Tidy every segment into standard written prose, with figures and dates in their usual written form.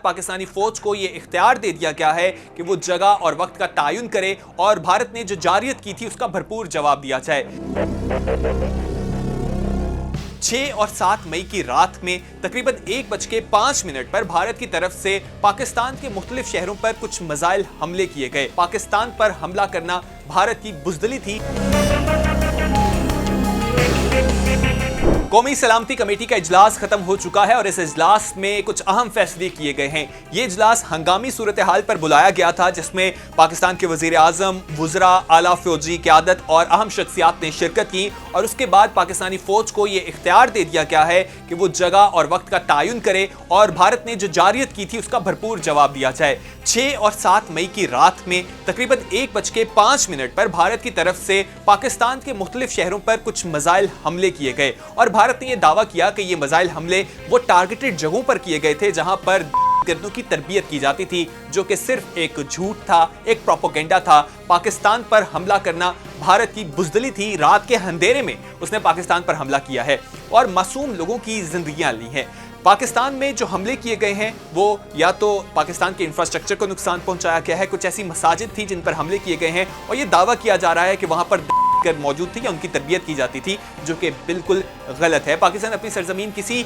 پاکستانی فوج کو یہ اختیار دے دیا گیا ہے کہ وہ جگہ اور وقت کا تعین کرے اور بھارت نے جو جارحیت کی تھی اس کا بھرپور جواب دیا جائے۔ 6 اور 7 مئی کی رات میں تقریباً 1:05 پر بھارت کی طرف سے پاکستان کے مختلف شہروں پر کچھ میزائل حملے کیے گئے۔ پاکستان پر حملہ کرنا بھارت کی بزدلی تھی۔ قومی سلامتی کمیٹی کا اجلاس ختم ہو چکا ہے اور اس اجلاس میں کچھ اہم فیصلے کیے گئے ہیں۔ یہ اجلاس ہنگامی صورتحال پر بلایا گیا تھا جس میں پاکستان کے وزیر اعظم، وزراء، اعلیٰ فوجی قیادت اور اہم شخصیات نے شرکت کی اور اس کے بعد پاکستانی فوج کو یہ اختیار دے دیا گیا ہے کہ وہ جگہ اور وقت کا تعین کرے اور بھارت نے جو جارحیت کی تھی اس کا بھرپور جواب دیا جائے۔ 6 اور 7 مئی کی رات میں تقریباً 1:05 پر بھارت کی طرف سے پاکستان کے مختلف شہروں پر کچھ میزائل حملے کیے گئے اور بھارت نے یہ دعویٰ کیا کہ یہ میزائل حملے وہ ٹارگیٹڈ جگہوں پر کیے گئے تھے جہاں پر گردوں کی تربیت کی جاتی تھی، جو کہ صرف ایک جھوٹ تھا، ایک پروپیگنڈا تھا۔ پاکستان پر حملہ کرنا بھارت کی بزدلی تھی۔ رات کے اندھیرے میں اس نے پاکستان پر حملہ کیا ہے اور معصوم لوگوں کی زندگیاں لی ہیں۔ پاکستان میں جو حملے کیے گئے ہیں وہ یا تو پاکستان کے انفراسٹرکچر کو نقصان پہنچایا گیا ہے، کچھ ایسی مساجد تھی جن پر حملے کیے گئے ہیں اور یہ دعویٰ کیا جا رہا ہے کہ وہاں پر موجود تھی یا ان کی تربیت کی جاتی تھی، جو کہ بالکل غلط ہے۔ پاکستان اپنی سرزمین کسی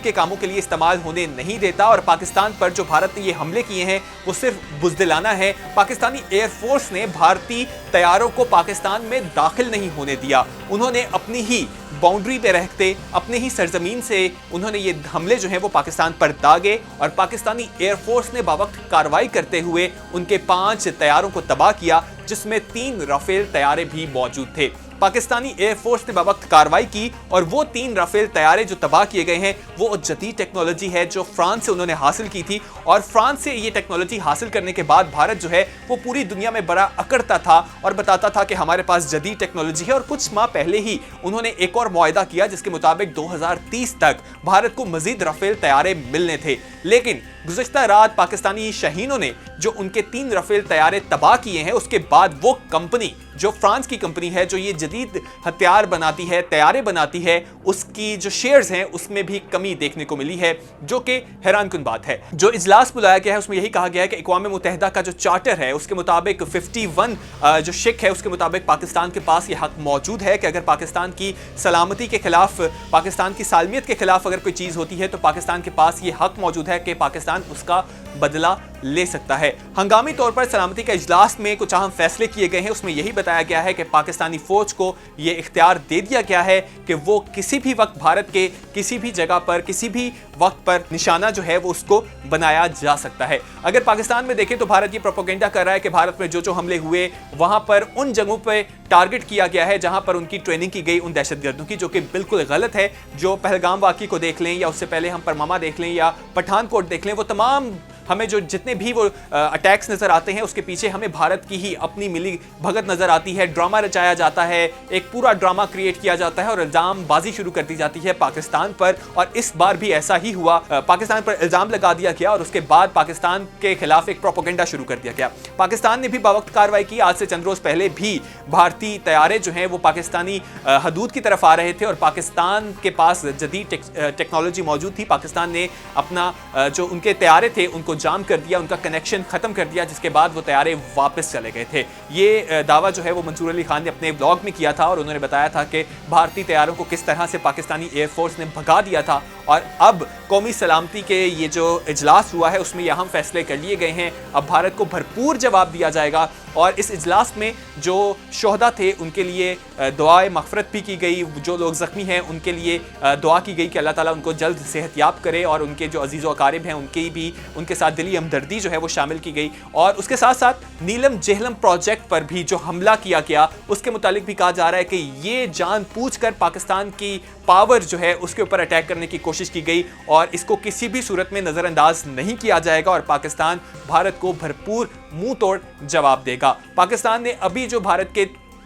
کے کاموں کے لیے استعمال ہونے نہیں دیتا اور پاکستان پر جو بھارت نے یہ حملے کیے ہیں وہ صرف بزدلانہ ہے۔ پاکستانی ایئر فورس نے بھارتی طیاروں کو پاکستان میں داخل نہیں ہونے دیا۔ انہوں نے اپنی ہی باؤنڈری پہ رہتے اپنے ہی سرزمین سے انہوں نے یہ حملے جو ہیں وہ پاکستان پر داغے اور پاکستانی ایئر فورس نے باوقت کارروائی کرتے ہوئے ان کے 5 طیاروں کو تباہ کیا، جس میں 3 رافیل طیارے بھی موجود تھے۔ پاکستانی ایئر فورس نے باوقت کارروائی کی اور وہ 3 رافیل طیارے جو تباہ کیے گئے ہیں وہ جدید ٹیکنالوجی ہے جو فرانس سے انہوں نے حاصل کی تھی اور فرانس سے یہ ٹیکنالوجی حاصل کرنے کے بعد بھارت جو ہے وہ پوری دنیا میں بڑا اکڑتا تھا اور بتاتا تھا کہ ہمارے پاس جدید ٹیکنالوجی ہے اور کچھ ماہ پہلے ہی انہوں نے ایک اور معاہدہ کیا جس کے مطابق 2030 تک بھارت کو مزید رافیل طیارے ملنے تھے، لیکن گزشتہ رات پاکستانی شاہینوں نے جو ان کے 3 رافیل طیارے تباہ کیے ہیں اس کے بعد وہ کمپنی جو فرانس کی کمپنی ہے جو یہ جدید ہتھیار بناتی ہے، طیارے بناتی ہے، اس کی جو شیئرز ہیں اس میں بھی کمی دیکھنے کو ملی ہے، جو کہ حیران کن بات ہے۔ جو اجلاس بلایا گیا ہے اس میں یہی کہا گیا ہے کہ اقوام متحدہ کا جو چارٹر ہے اس کے مطابق 51 جو شک ہے اس کے مطابق پاکستان کے پاس یہ حق موجود ہے کہ اگر پاکستان کی سلامتی کے خلاف، پاکستان کی سالمیت کے خلاف اگر کوئی چیز ہوتی ہے تو پاکستان کے پاس یہ حق موجود ہے کہ پاکستان اس کا بدلہ لے سکتا ہے۔ ہنگامی طور پر سلامتی کے اجلاس میں کچھ اہم فیصلے کیے گئے ہیں، اس میں یہی بتایا گیا ہے کہ پاکستانی فوج کو یہ اختیار دے دیا گیا ہے کہ وہ کسی بھی وقت بھارت کے کسی بھی جگہ پر کسی بھی وقت پر نشانہ جو ہے وہ اس کو بنایا جا سکتا ہے۔ اگر پاکستان میں دیکھیں تو بھارت یہ پروپیگنڈا کر رہا ہے کہ بھارت میں جو حملے ہوئے وہاں پر ان جگہوں پہ ٹارگٹ کیا گیا ہے جہاں پر ان کی ٹریننگ کی گئی ان دہشت گردوں کی، جو کہ بالکل غلط ہے۔ جو پہلگام واقعے کو دیکھ لیں یا اس سے پہلے ہم پرماما دیکھ لیں یا پٹھان کوٹ دیکھ لیں، وہ تمام ہمیں جو جتنے بھی وہ اٹیکس نظر آتے ہیں اس کے پیچھے ہمیں بھارت کی ہی اپنی ملی بھگت نظر آتی ہے۔ ڈرامہ رچایا جاتا ہے، ایک پورا ڈرامہ کریٹ کیا جاتا ہے اور الزام بازی شروع کر دی جاتی ہے پاکستان پر، اور اس بار بھی ایسا ہی ہوا۔ پاکستان پر الزام لگا دیا گیا اور اس کے بعد پاکستان کے خلاف ایک پروپیگنڈا شروع کر دیا گیا۔ پاکستان نے بھی باوقت کارروائی کی۔ آج سے چند روز پہلے بھی بھارتی طیارے جو ہیں وہ پاکستانی حدود کی طرف آ رہے تھے اور پاکستان کے پاس جدید ٹیکنالوجی موجود تھی۔ پاکستان نے اپنا جو ان کے طیارے تھے ان کو جام کر دیا، ان کا کنیکشن ختم کر دیا، جس کے بعد وہ طیارے واپس چلے گئے تھے۔ یہ دعویٰ جو ہے وہ منصور علی خان نے اپنے بلاگ میں کیا تھا اور انہوں نے بتایا تھا کہ بھارتی طیاروں کو کس طرح سے پاکستانی ایئر فورس نے بھگا دیا تھا، اور اب قومی سلامتی کے یہ جو اجلاس ہوا ہے اس میں یہ اہم فیصلے کر لیے گئے ہیں۔ اب بھارت کو بھرپور جواب دیا جائے گا اور اس اجلاس میں جو شہداء تھے ان کے لیے دعائے مغفرت بھی کی گئی، جو لوگ زخمی ہیں ان کے لیے دعا کی گئی کہ اللہ تعالیٰ ان کو جلد صحت یاب کرے، اور ان کے جو عزیز و اقارب ہیں ان کے ساتھ دلی ہمدردی جو ہے وہ شامل کی گئی۔ اور اس کے ساتھ ساتھ نیلم جہلم پروجیکٹ پر بھی جو حملہ کیا گیا اس کے متعلق بھی کہا جا رہا ہے کہ یہ جان بوجھ کر پاکستان کی پاور جو ہے اس کے اوپر اٹیک کرنے کی کوشش کی گئی اور اس کو کسی بھی صورت میں نظر انداز نہیں کیا جائے گا اور پاکستان بھارت کو بھرپور منہ توڑ جواب دے گا۔ پاکستان نے ابھی جو بھارت کے